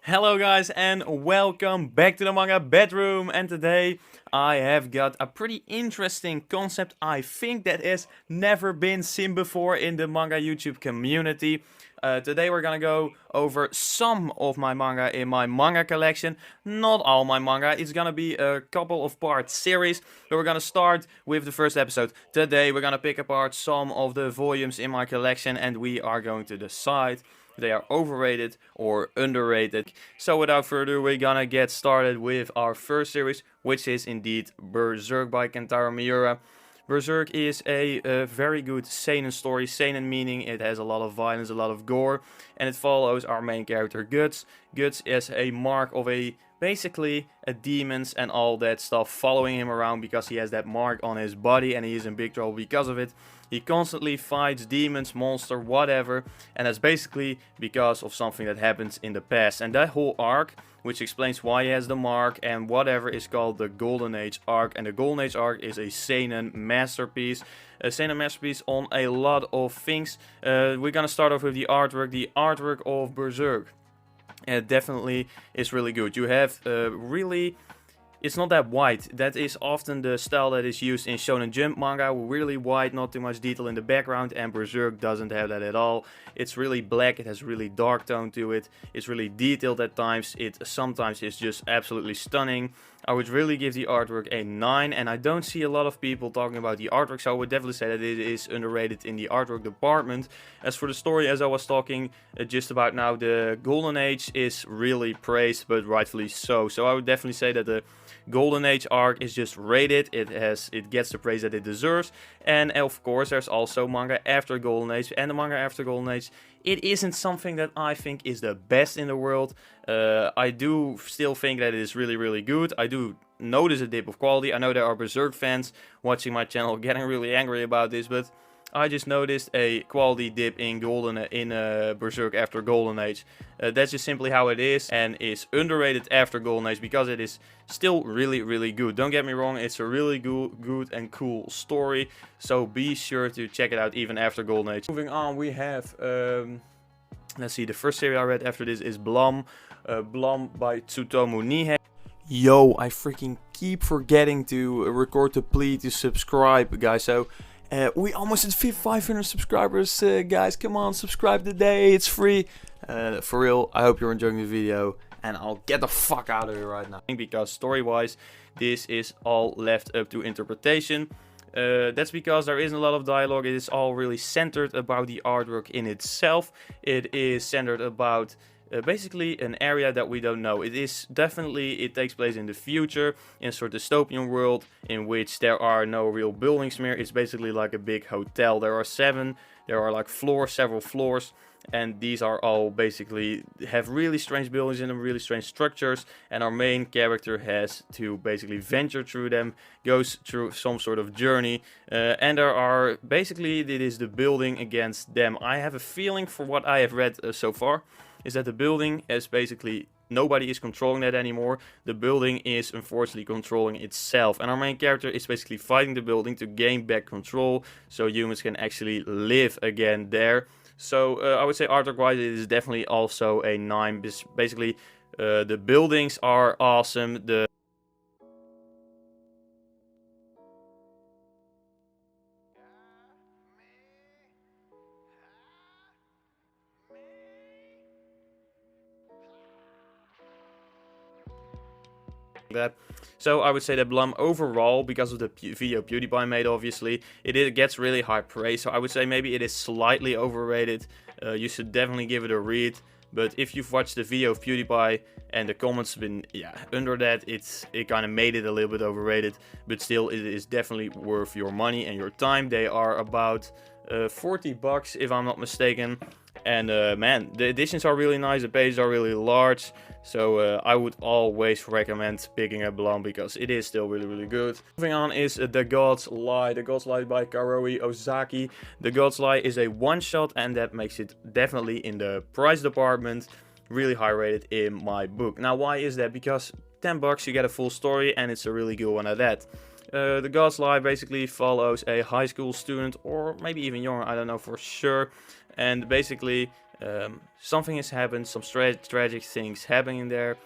Hello guys and welcome back to the manga bedroom, and today I have got a pretty interesting concept I think that has never been seen before in the manga YouTube community. Today we're gonna go over some of my manga in my manga collection, not all my manga. It's gonna be a couple of part series, but we're gonna start with the first episode. Today we're gonna pick apart some of the volumes in my collection and we are going to decide they are overrated or underrated. So without further ado, we're gonna get started with our first series, which is indeed Berserk by Kentaro Miura. Berserk is a very good seinen story. Seinen meaning it has a lot of violence, a lot of gore, and it follows our main character Guts. Guts is a mark of basically a demons and all that stuff following him around because he has that mark on his body and he is in big trouble because of it. He constantly fights demons, monster, whatever, and that's basically because of something that happens in the past. And that whole arc, which explains why he has the mark and whatever, is called the Golden Age arc. And the Golden Age arc is a seinen masterpiece. A seinen masterpiece on a lot of things. We're gonna start off with the artwork. The artwork of Berserk definitely is really good. You have really... It's not that white. That is often the style that is used in Shonen Jump manga. Really white, not too much detail in the background, and Berserk doesn't have that at all. It's really black, it has really dark tone to it. It's really detailed at times. It sometimes is just absolutely stunning. I would really give the artwork a 9, and I don't see a lot of people talking about the artwork, so I would definitely say that it is underrated in the artwork department. As for the story, as I was talking just about now, the Golden Age is really praised, but rightfully so. So I would definitely say that the Golden Age arc is just rated. It gets the praise that it deserves. And of course there's also manga after Golden Age, and the manga after Golden Age, it isn't something that I think is the best in the world. I do still think that it is really good. I do notice a dip of quality. I know there are Berserk fans watching my channel getting really angry about this, but I just noticed a quality dip in Berserk after Golden Age. That's just simply how it is, and is underrated after Golden Age because it is still really good. Don't get me wrong, it's a really good and cool story, so be sure to check it out even after Golden Age. Moving on, we have let's see, the first series I read after this is Blum by Tsutomu Nihei. Yo, I freaking keep forgetting to record the plea to subscribe, guys. So we almost hit 500 subscribers, guys. Come on, subscribe today. It's free. For real, I hope you're enjoying the video. And I'll get the fuck out of here right now. Because story-wise, this is all left up to interpretation. That's because there isn't a lot of dialogue. It is all really centered about the artwork in itself. It is centered about basically an area that we don't know. It takes place in the future, in a sort of dystopian world in which there are no real buildings more. It's basically like a big hotel. There are like several floors, and these are all basically have really strange buildings in them, really strange structures, and our main character has to basically venture through them, goes through some sort of journey, and there are basically, it is the building against them. I have a feeling, for what I have read so far, is that the building is basically, nobody is controlling that anymore. The building is unfortunately controlling itself, and our main character is basically fighting the building to gain back control so humans can actually live again there. So I would say artwork wise, it is definitely also a 9. Basically the buildings are awesome. So I would say that Blum overall, because of the video PewDiePie made, obviously, it gets really high praise. So I would say maybe it is slightly overrated. You should definitely give it a read. But if you've watched the video of PewDiePie and the comments have been under that, it kind of made it a little bit overrated. But still, it is definitely worth your money and your time. They are about 40 bucks if I'm not mistaken. And man, the editions are really nice, the pages are really large, so I would always recommend picking up Blum because it is still really good. Moving on is The God's Lie. The God's Lie by Karoi Ozaki. The God's Lie is a one-shot, and that makes it definitely in the price department really high rated in my book. Now why is that? Because 10 bucks you get a full story, and it's a really good one at that. The God's Lie basically follows a high school student, or maybe even younger, I don't know for sure. And basically Something has happened, some tragic things happening there.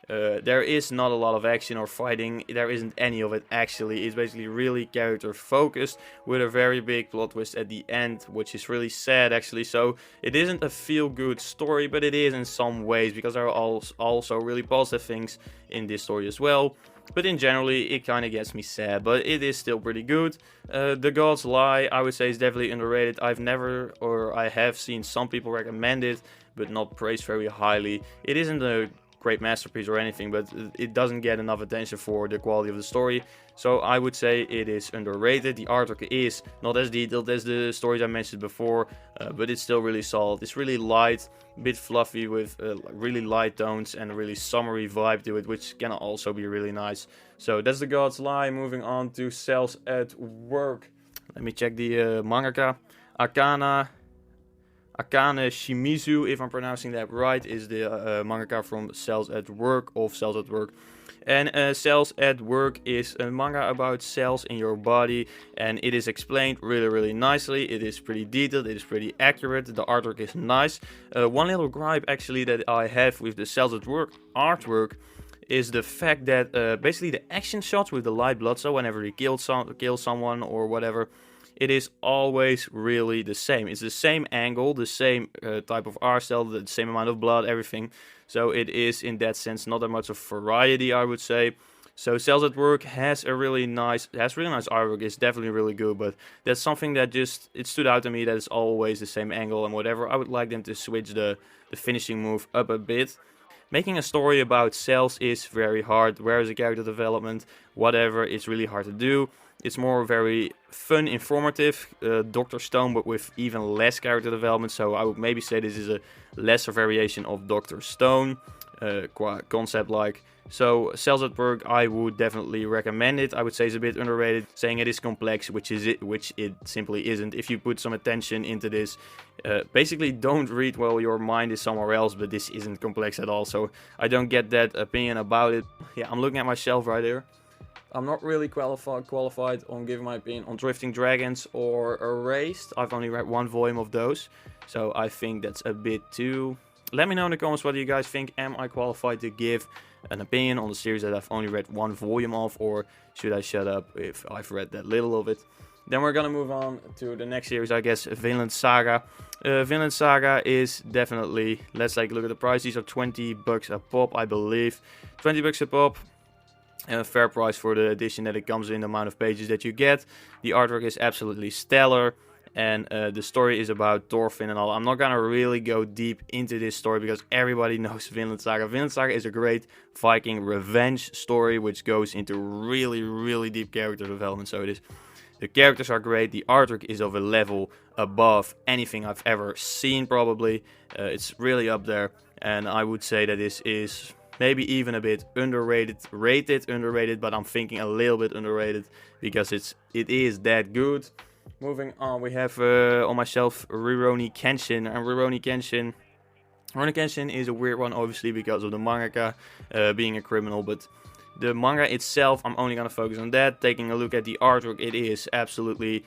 There is not a lot of action or fighting. There isn't any of it actually. It's basically really character focused with a very big plot twist at the end, which is really sad actually. So it isn't a feel good story, but it is in some ways, because there are also really positive things in this story as well. But in generally, it kind of gets me sad, but it is still pretty good. The Gods Lie, I would say, is definitely underrated. I have seen some people recommend it, but not praised very highly. It isn't a great masterpiece or anything, but it doesn't get enough attention for the quality of the story. So I would say it is underrated. The artwork is not as detailed as the stories I mentioned before, but it's still really solid. It's really light, a bit fluffy with really light tones and a really summery vibe to it, which can also be really nice. So that's The Gods Lie. Moving on to Cells at Work. Let me check the mangaka. Akane Shimizu, if I'm pronouncing that right, is the mangaka from Cells at Work, of Cells at Work. And Cells at Work is a manga about cells in your body, and it is explained really nicely. It is pretty detailed, it is pretty accurate, the artwork is nice. One little gripe actually that I have with the Cells at Work artwork is the fact that basically the action shots with the light blood, so whenever he kills someone or whatever, it is always really the same. It's the same angle, the same type of art style, the same amount of blood, everything. So it is, in that sense, not that much of variety, I would say. So Cells at Work has really nice artwork. It's definitely really good, but that's something that it stood out to me, that it's always the same angle and whatever. I would like them to switch the finishing move up a bit. Making a story about cells is very hard, whereas the character development, whatever, it's really hard to do. It's more very fun, informative, Dr. Stone, but with even less character development. So I would maybe say this is a lesser variation of Dr. Stone, concept-like. So Cells at Work, I would definitely recommend it. I would say it's a bit underrated, saying it is complex, which it simply isn't. If you put some attention into this, basically don't read while your mind is somewhere else, but this isn't complex at all. So I don't get that opinion about it. Yeah, I'm looking at myself right here. I'm not really qualified on giving my opinion on Drifting Dragons or Erased. I've only read one volume of those, so I think that's a bit too... Let me know in the comments what you guys think. Am I qualified to give an opinion on the series that I've only read one volume of, or should I shut up if I've read that little of it? Then we're gonna move on to the next series, I guess, Vinland Saga. Vinland Saga is definitely... Let's take a look at the price. These are 20 bucks a pop, I believe. 20 bucks a pop. Fair price for the edition that it comes in, the amount of pages that you get. The artwork is absolutely stellar, and the story is about Thorfinn and all. I'm not gonna really go deep into this story because everybody knows Vinland Saga. Vinland Saga is a great Viking revenge story which goes into really deep character development. So it is. The characters are great. The artwork is of a level above anything I've ever seen. Probably it's really up there, and I would say that this is maybe even a bit underrated, but I'm thinking a little bit underrated because it is that good. Moving on, we have on my shelf Rurouni Kenshin, and Rurouni Kenshin is a weird one, obviously because of the mangaka being a criminal, but the manga itself, I'm only gonna focus on that. Taking a look at the artwork, it is absolutely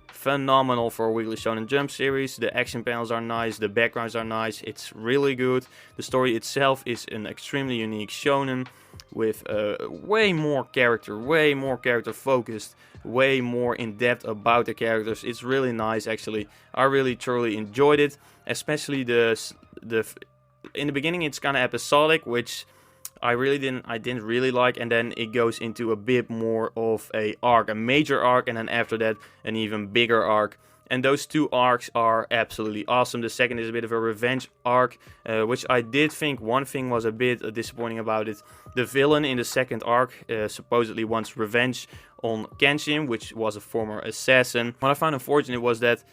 phenomenal for a Weekly Shonen Jump series. The action panels are nice, the backgrounds are nice, it's really good. The story itself is an extremely unique shonen with way more character focused, way more in depth about the characters. It's really nice actually. I really truly enjoyed it, especially in the beginning it's kind of episodic, which I didn't really like, and then it goes into a bit more of a major arc, and then after that an even bigger arc. And those two arcs are absolutely awesome. The second is a bit of a revenge arc, which I did think one thing was a bit disappointing about it. The villain in the second arc supposedly wants revenge on Kenshin, which was a former assassin. What I found unfortunate was that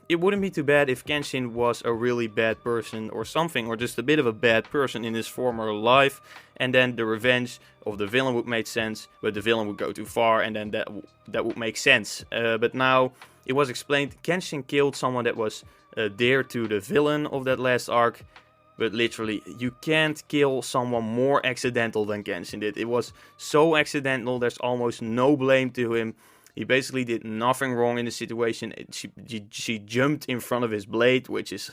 it wouldn't be too bad if Kenshin was a really bad person or something, or just a bit of a bad person in his former life, and then the revenge of the villain would make sense, but the villain would go too far, and then that would make sense. But now it was explained Kenshin killed someone that was dear to the villain of that last arc, but literally you can't kill someone more accidental than Kenshin did. It was so accidental, there's almost no blame to him. He basically did nothing wrong in the situation. She jumped in front of his blade, which is,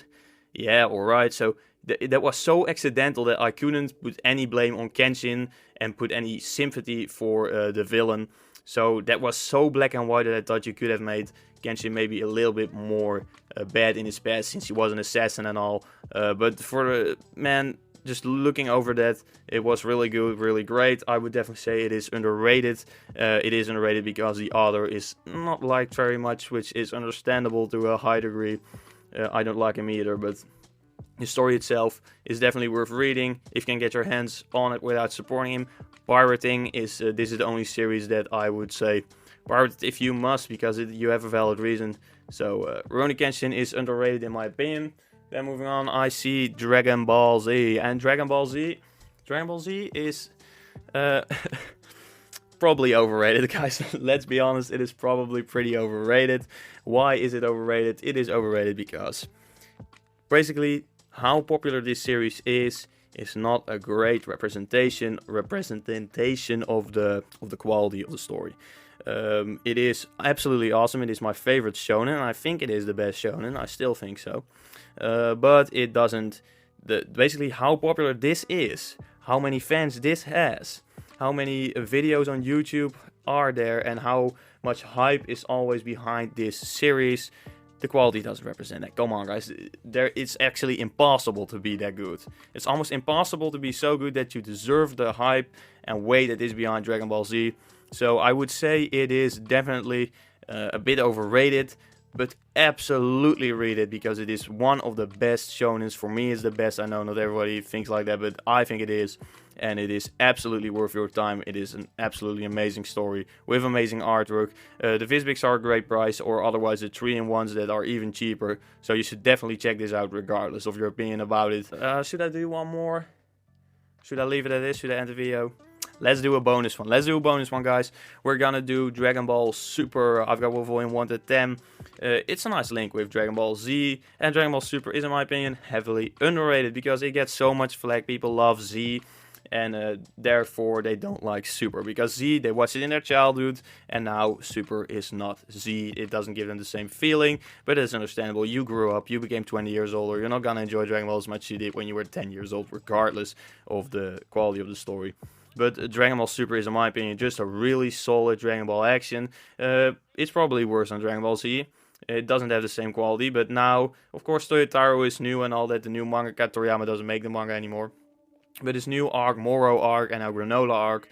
Yeah, alright, so that was so accidental that I couldn't put any blame on Kenshin and put any sympathy for the villain. So that was so black and white that I thought you could have made Kenshin maybe a little bit more bad in his past, since he was an assassin and all. But for man, just looking over that, it was really good, really great. I would definitely say it is underrated. It is underrated because the author is not liked very much, which is understandable to a high degree. I don't like him either, but the story itself is definitely worth reading if you can get your hands on it without supporting him. Pirating is this is the only series that I would say pirate if you must, because you have a valid reason. So Rurouni Kenshin is underrated in my opinion. Then moving on, I see Dragon Ball Z, and Dragon Ball Z is probably overrated, guys. Let's be honest, it is probably pretty overrated. Why is it overrated? It is overrated because basically how popular this series is not a great representation of the quality of the story. It is absolutely awesome. It is my favorite shonen. I think it is the best shonen. I still think so. But it doesn't. Basically, how popular this is, how many fans this has, how many videos on YouTube are there, and how much hype is always behind this series. The quality doesn't represent that. Come on, guys. It's actually impossible to be that good. It's almost impossible to be so good that you deserve the hype and weight that is behind Dragon Ball Z. So I would say it is definitely a bit overrated, but absolutely read it because it is one of the best shonens. For me, it's the best. I know not everybody thinks like that, but I think it is. And it is absolutely worth your time. It is an absolutely amazing story with amazing artwork. The Visbics are a great price, or otherwise the 3-in-1s that are even cheaper. So you should definitely check this out regardless of your opinion about it. Should I do one more? Should I leave it at this? Should I end the video? Let's do a bonus one. Let's do a bonus one, guys. We're gonna do Dragon Ball Super. I've got Volume 1 to 10. It's a nice link with Dragon Ball Z. And Dragon Ball Super is, in my opinion, heavily underrated because it gets so much flack. People love Z. And therefore they don't like Super, because Z, they watched it in their childhood, and now Super is not Z. It doesn't give them the same feeling, but it's understandable. You grew up, you became 20 years older, you're not gonna enjoy Dragon Ball as much as you did when you were 10 years old, regardless of the quality of the story. But Dragon Ball Super is, in my opinion, just a really solid Dragon Ball action. It's probably worse than Dragon Ball Z. It doesn't have the same quality, but now, of course, Toyotaro is new and all that. The new mangaka Toriyama doesn't make the manga anymore. But his new arc, Moro arc, and now Granola arc,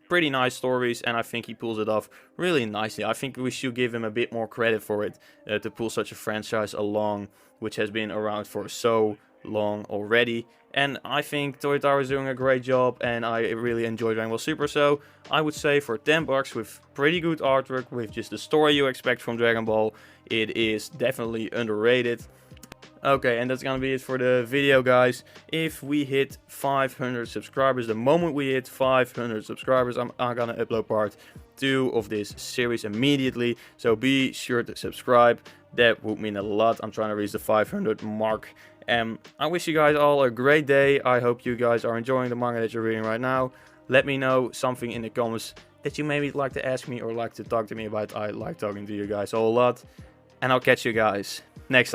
pretty nice stories, and I think he pulls it off really nicely. I think we should give him a bit more credit for it, to pull such a franchise along, which has been around for so long already. And I think Toyotaro is doing a great job, and I really enjoy Dragon Ball Super. So I would say for $10 with pretty good artwork, with just the story you expect from Dragon Ball, it is definitely underrated. Okay, and that's gonna be it for the video, guys. If we hit 500 subscribers, the moment we hit 500 subscribers, I'm gonna upload part 2 of this series immediately. So be sure to subscribe. That would mean a lot. I'm trying to reach the 500 mark. And I wish you guys all a great day. I hope you guys are enjoying the manga that you're reading right now. Let me know something in the comments that you maybe like to ask me or like to talk to me about. I like talking to you guys a whole lot. And I'll catch you guys next time.